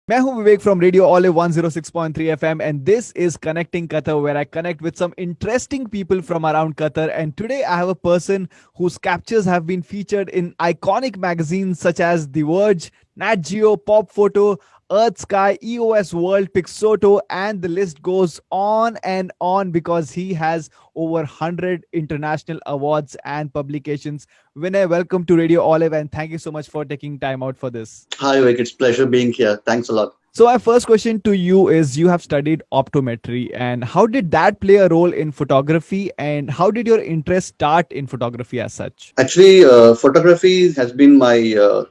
मैं हूं विवेक from Radio Olive 106.3 FM and this is Connecting Qatar where I connect with some interesting people from around Qatar, and today I have a person whose captures have been featured in iconic magazines such as The Verge, Nat Geo, Pop Photo, Earth Sky, EOS World, Pixoto, and the list goes on and on because he has over 100 international awards and publications. Vinay, welcome to Radio Olive and thank you so much for taking time out for this. Hi, Vic. It's pleasure being here. Thanks a lot. So, my first question to you is you have studied optometry, and how did that play a role in photography, and how did your interest start in photography as such? Actually, photography has been my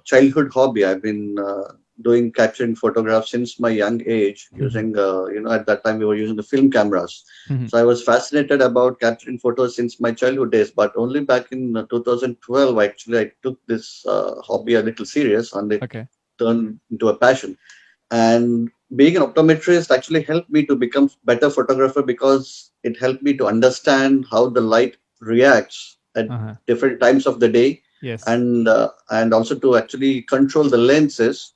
childhood hobby. I've been doing capturing photographs since my young age Mhm. using, at that time we were using the film cameras. Mhm. So I was fascinated about capturing photos since my childhood days. But only back in 2012, actually, I took this hobby a little serious and it Okay. turned into a passion. And being an optometrist actually helped me to become better photographer because it helped me to understand how the light reacts at Uh-huh. different times of the day, Yes. and also to actually control the lenses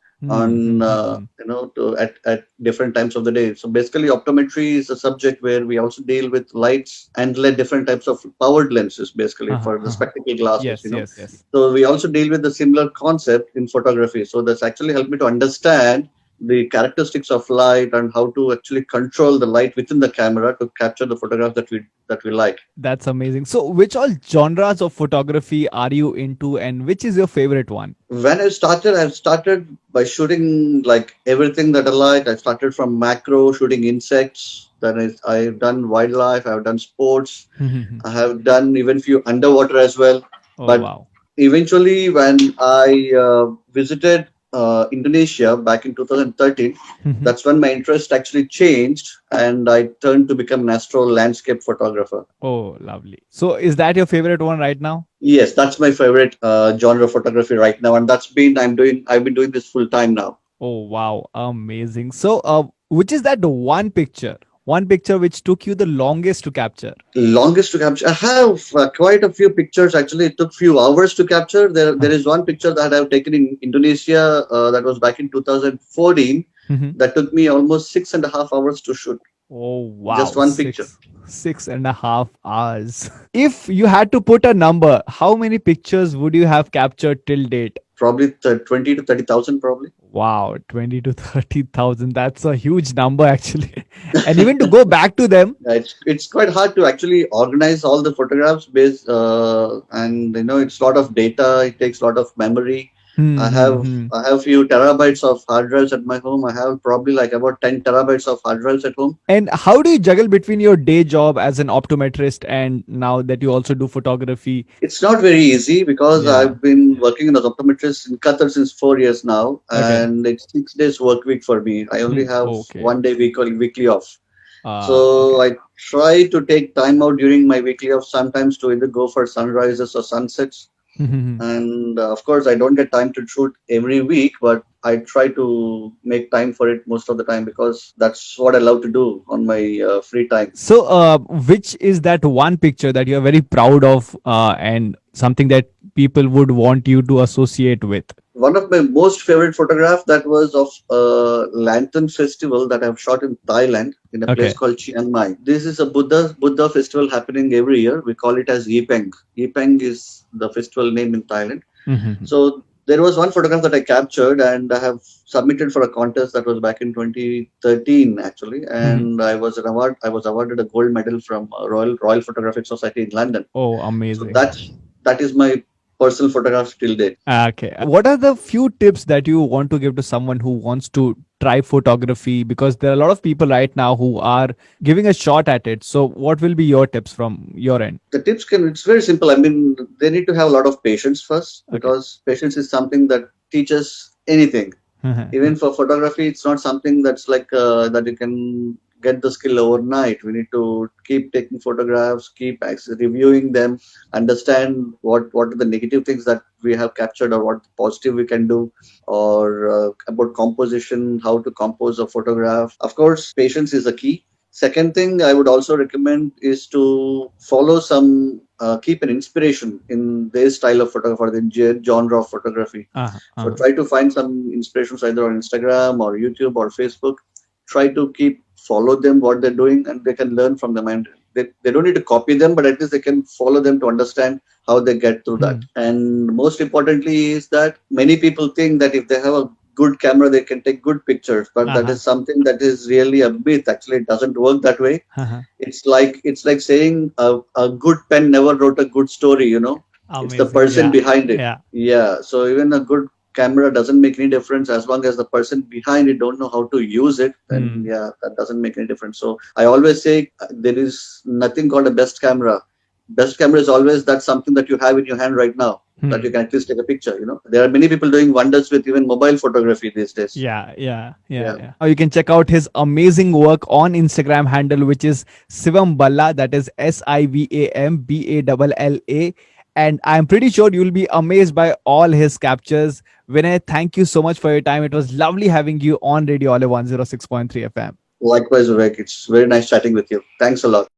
on Mm-hmm. at different times of the day. So basically optometry is a subject where we also deal with lights and different types of powered lenses, basically Uh-huh. for the Uh-huh. spectacle glasses, Yes, yes, yes. so we also deal with the similar concept in photography. So that's actually helped me to understand the characteristics of light and how to actually control the light within the camera to capture the photograph that we like. That's amazing. So, which all genres of photography are you into, and which is your favorite one? When I started by shooting like everything that I like. I started from macro, shooting insects. I've done wildlife. I've done sports. I have done even few underwater as well. Oh, But wow. eventually, when I visited Indonesia back in 2013, that's when my interest actually changed, and I turned to become an astro landscape photographer. Oh, lovely. So, is that your favorite one right now? Yes, that's my favorite genre of photography right now, and I've been doing this full time now. Oh, wow. Amazing. So, which is that one picture? One picture which took you the longest to capture? Longest to capture. I have quite a few pictures. Actually, it took few hours to capture. There Huh. is one picture that I've taken in Indonesia that was back in 2014. Mhm. That took me almost 6.5 hours to shoot. Oh, Just wow. one picture. Six and a half hours. If you had to put a number, how many pictures would you have captured till date? Probably 20 to 30,000, probably. Wow, 20 to 30,000. That's a huge number, actually. And even to go back to them. It's quite hard to actually organize all the photographs based, and it's a lot of data. It takes a lot of memory. Hmm, I hmm, have hmm. I have few terabytes of hard drives at my home. I have probably like about 10 terabytes of hard drives at home. And how do you juggle between your day job as an optometrist and now that you also do photography? It's not very easy because Yeah. I've been working as optometrist in Qatar since 4 years now, Okay. and it's 6 days work week for me. I only Hmm. have Okay. one day weekly off. Okay. So I try to take time out during my weekly off sometimes to either go for sunrises or sunsets. And of course, I don't get time to shoot every week, but I try to make time for it most of the time because that's what I love to do on my free time. So, which is that one picture that you're very proud of and something that people would want you to associate with? One of my most favorite photograph that was of a lantern festival that I've shot in Thailand in a place Okay. called Chiang Mai. This is a Buddha festival happening every year. We call it as Yipeng. Yipeng is the festival name in Thailand. Mhm. So there was one photograph that I captured and I have submitted for a contest that was back in 2013 actually, Mhm. and I was awarded a gold medal from Royal Photographic Society in London. Oh, So amazing. that is my personal photograph till date. Okay. What are the few tips that you want to give to someone who wants to try photography? Because there are a lot of people right now who are giving a shot at it. So, what will be your tips from your end? The tips can it's very simple. I mean, they need to have a lot of patience first Okay. because patience is something that teaches anything. Even for photography, it's not something that's like that you can get the skill overnight. We need to keep taking photographs, keep reviewing them, understand what are the negative things that we have captured or what positive we can do, or about composition, how to compose a photograph. Of course, patience is a key. Second thing I would also recommend is to follow some keep an inspiration in their style of photography or the genre of photography. So try to find some inspirations either on Instagram or YouTube or Facebook. Try to follow them what they're doing, and they can learn from them. And they don't need to copy them, but at least they can follow them to understand how they get through that. And most importantly is that many people think that if they have a good camera, they can take good pictures, but that is something that is really a myth. Actually, it doesn't work that way. It's like saying a good pen never wrote a good story. Amazing. It's the person behind it. Yeah. So even a good camera doesn't make any difference as long as the person behind it don't know how to use it. Then that doesn't make any difference. So I always say there is nothing called a best camera. Best camera is always that something that you have in your hand right now that you can at least take a picture. There are many people doing wonders with even mobile photography these days. Yeah. You can check out his amazing work on Instagram handle, which is Sivam Balla. That is SIVAMBALLA. And I'm pretty sure you'll be amazed by all his captures. Vinay, thank you so much for your time. It was lovely having you on Radio Olive 106.3 FM. Likewise, Vivek. It's very nice chatting with you. Thanks a lot.